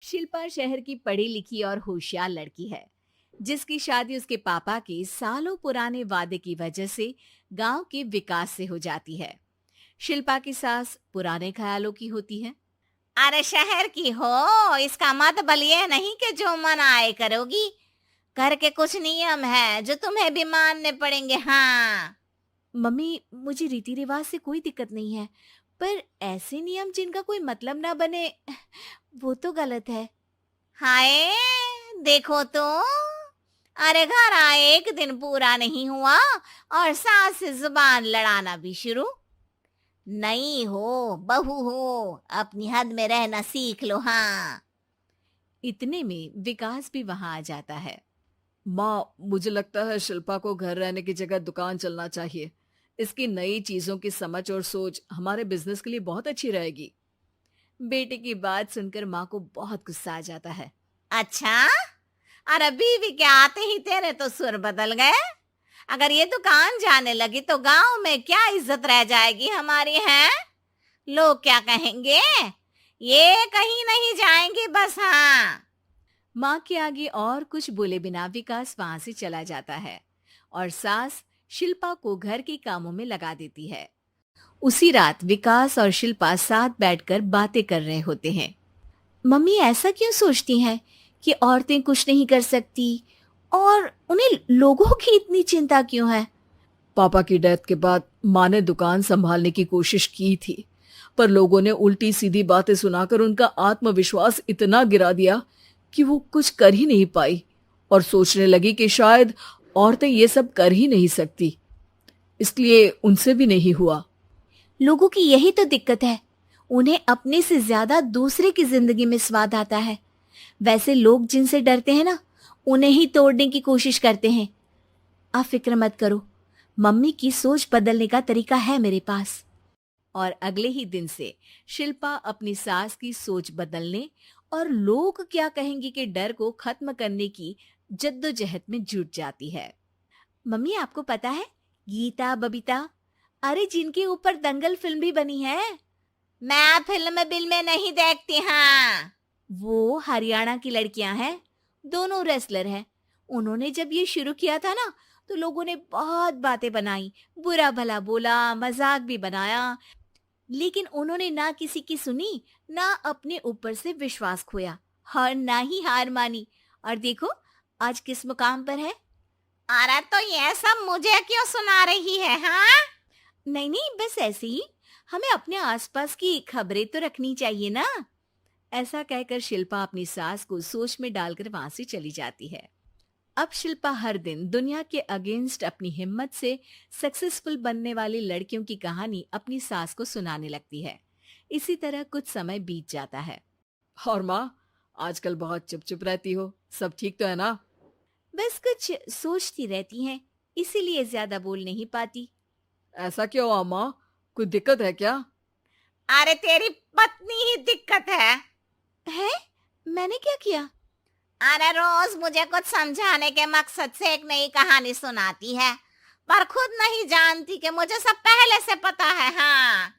शिल्पा शहर की पढ़ी लिखी और होशियार लड़की है, जिसकी शादी उसके पापा के सालों पुराने वादे की वजह से गांव के विकास से हो जाती है। शिल्पा की सास पुराने ख्यालों की होती है। अरे शहर की हो, इसका मतलब ये नहीं कि जो मन आए करोगी। घर के कुछ नियम है जो तुम्हें भी मानने पड़ेंगे। हाँ। मम्मी, मुझे रीति रिवाज से कोई दिक्कत नहीं है, पर ऐसे नियम जिनका कोई मतलब ना बने वो तो गलत है। हाय, देखो तो। अरे घर आए एक दिन पूरा नहीं हुआ और सास से जुबान लड़ाना भी शुरू। नहीं हो, बहू हो, अपनी हद में रहना सीख लो। हाँ। इतने में विकास भी वहां आ जाता है। माँ, मुझे लगता है शिल्पा को घर रहने की जगह दुकान चलना चाहिए। इसकी नई चीजों की समझ और सोच हमारे बिजनेस के लिए बहुत अच्छी रहेगी। बेटे की बात सुनकर माँ को बहुत गुस्सा आ जाता है। अच्छा, अरे बीवी के आते ही तेरे तो सुर बदल गए। अगर ये दुकान जाने लगी तो गांव में क्या इज्जत रह जाएगी हमारी है? लोग क्या कहेंगे? ये कहीं नहीं जाएंगी बस। हाँ। माँ के आगे और कुछ बोले बिना विकास वहां से चला जाता है और सास शिल्पा को घर के कामों में लगा देती है। उसी रात विकास और शिल्पा साथ बैठकर बातें कर रहे होते हैं। मम्मी ऐसा क्यों सोचती हैं कि औरतें कुछ नहीं कर सकती, और उन्हें लोगों की इतनी चिंता क्यों है? पापा की डेथ के बाद माँ ने दुकान संभालने की कोशिश की थी, पर लोगों ने उल्टी सीधी बातें सुनाकर उनका आत्मविश्वास इतना गिरा दिया कि वो कुछ कर ही नहीं पाई और सोचने लगी कि शायद औरतें ये सब कर ही नहीं सकती। इसलिए उनसे भी नहीं हुआ। लोगों की यही तो दिक्कत है, उन्हें अपने से ज्यादा दूसरे की जिंदगी में स्वाद आता है। वैसे लोग जिनसे डरते हैं ना, उन्हें ही तोड़ने की कोशिश करते हैं। आप फिक्र मत करो, मम्मी की सोच बदलने का तरीका है मेरे पास। और अगले ही दिन से शिल्पा अपनी सास की सोच बदलने और लोग क्या कहेंगे के डर को खत्म करने की जद्दोजहद में जुट जाती है। मम्मी, आपको पता है, गीता बबीता, अरे जिनके ऊपर दंगल फिल्म भी बनी है, मैं फिल्म बिल में नहीं देखती। हाँ। वो हरियाणा की लड़कियां हैं। दोनों रेसलर हैं। उन्होंने जब ये शुरू किया था ना, तो लोगों ने बहुत बातें बनाई, बुरा भला बोला, मजाक भी बनाया, लेकिन उन्होंने ना किसी की सुनी, ना अपने ऊपर से विश्वास खोया और ना ही हार मानी। और देखो आज किस मुकाम पर है। अरे तो ये सब मुझे क्यों सुना रही है? हाँ। नहीं नहीं, बस ऐसे ही, हमें अपने आसपास की खबरें तो रखनी चाहिए ना। ऐसा कहकर शिल्पा अपनी सास को सोच में डालकर वहां से चली जाती है। अब शिल्पा हर दिन दुनिया के अगेंस्ट अपनी हिम्मत से सक्सेसफुल बनने वाली लड़कियों की कहानी अपनी सास को सुनाने लगती है। इसी तरह कुछ समय बीत जाता है। और माँ, आजकल बहुत चुप चुप रहती हो, सब ठीक तो है ना? बस कुछ सोचती रहती हैं, इसीलिए ज्यादा बोल नहीं पाती। ऐसा क्यों हुआ माँ? कोई दिक्कत है क्या? अरे तेरी पत्नी ही दिक्कत है। है? मैंने क्या किया? अरे रोज मुझे कुछ समझाने के मकसद से एक नई कहानी सुनाती है, पर खुद नहीं जानती कि मुझे सब पहले से पता है। हाँ।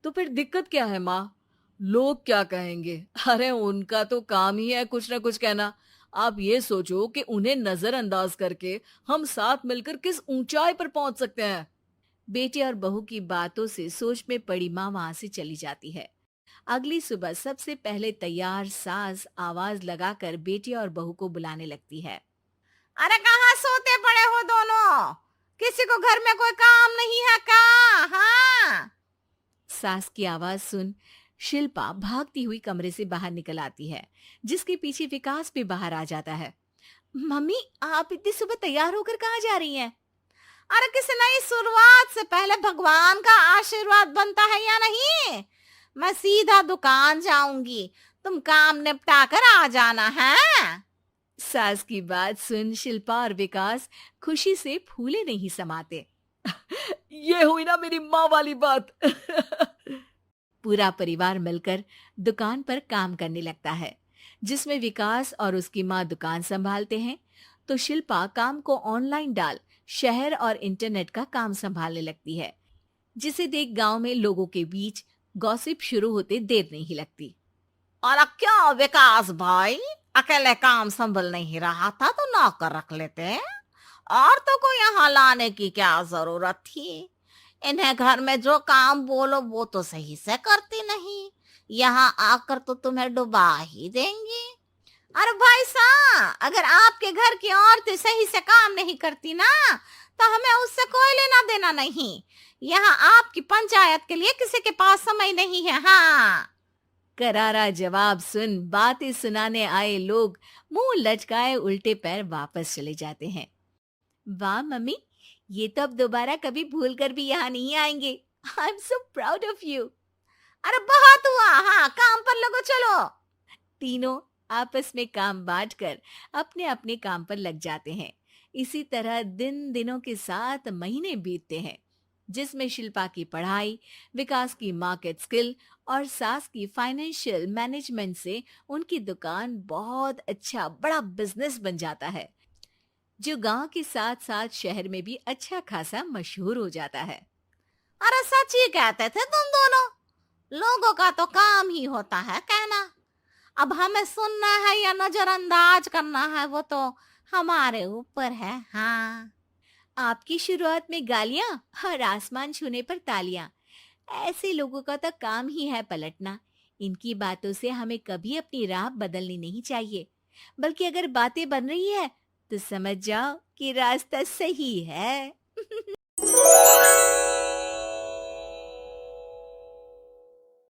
तो फिर दिक्कत क्या है माँ? लोग क्या कहेंगे? अरे उनका तो काम ही है कुछ ना कुछ कहना। आप ये सोचो कि उन्हें नजरअंदाज करके हम साथ मिलकर किस ऊंचाई पर पहुंच सकते हैं। बेटे और बहू की बातों से सोच में पड़ी माँ वहां से चली जाती है। अगली सुबह सबसे पहले तैयार सास आवाज लगाकर बेटे और बहू को बुलाने लगती है। अरे कहाँ सोते पड़े हो दोनों? किसी को घर में कोई काम नहीं है का? हाँ। सास की आवाज सुन शिल्पा भागती हुई कमरे से बाहर निकल आती है, जिसके पीछे विकास भी बाहर आ जाता है। मम्मी, आप इतनी सुबह तैयार होकर कहाँ जा रही हैं? अरे किसी नई शुरुआत से पहले भगवान का आशीर्वाद बनता है या नहीं? मैं सीधा दुकान जाऊंगी, तुम काम निपटा कर आ जाना है। सास की बात सुन शिल्पा और विकास खुशी से फूले नहीं समाते। ये हुई ना मेरी माँ वाली बात। पूरा परिवार मिलकर दुकान पर काम करने लगता है, जिसमें विकास और उसकी माँ दुकान संभालते हैं, तो शिल्पा काम को ऑनलाइन डाल शहर और इंटरनेट का काम संभालने लगती है, जिसे देख गांव में लोगों के बीच गॉसिप शुरू होते देर नहीं लगती। और क्या विकास भाई, अकेले काम संभल नहीं रहा था तो नौकर रख लेते। औरतों को यहाँ लाने की क्या जरूरत थी? इन्हें घर में जो काम बोलो वो तो सही से करती नहीं, यहाँ आकर तो तुम्हें डुबा ही देंगी। अरे भाई साहब, अगर आपके घर की औरतें सही से काम नहीं करती ना, तो हमें उससे कोई लेना देना नहीं। यहाँ आपकी पंचायत के लिए किसी के पास समय नहीं है। हाँ। करारा जवाब सुन बातें सुनाने आए लोग मुंह लटकाए उल्टे पैर वापस चले जाते हैं। वाह मम्मी, ये तो अब दोबारा कभी भूल कर भी यहाँ नहीं आएंगे। I am so proud of you. अरे बहुत हुआ, हाँ काम पर लगो चलो। तीनों आपस में काम बांटकर अपने अपने काम पर लग जाते हैं। इसी तरह दिनों के साथ महीने बीतते हैं, जिसमें शिल्पा की पढ़ाई, विकास की मार्केट स्किल और सास की फाइनेंशियल मैनेजमेंट से उनकी दुकान बहुत अच्छा बड़ा बिजनेस बन जाता है, जो गांव के साथ साथ शहर में भी अच्छा खासा मशहूर हो जाता है। अरे सच ही कहते थे तुम दोनों, लोगों का तो काम ही होता है कहना। अब हमें सुनना है या नजरअंदाज करना है वो तो हमारे ऊपर है। हाँ। आपकी शुरुआत में गालियां और आसमान छूने पर तालियां, ऐसे लोगों का तो काम ही है पलटना। इनकी बातों से हमें कभी अपनी राह बदलनी नहीं चाहिए, बल्कि अगर बातें बन रही है तो समझ जाओ कि रास्ता सही है।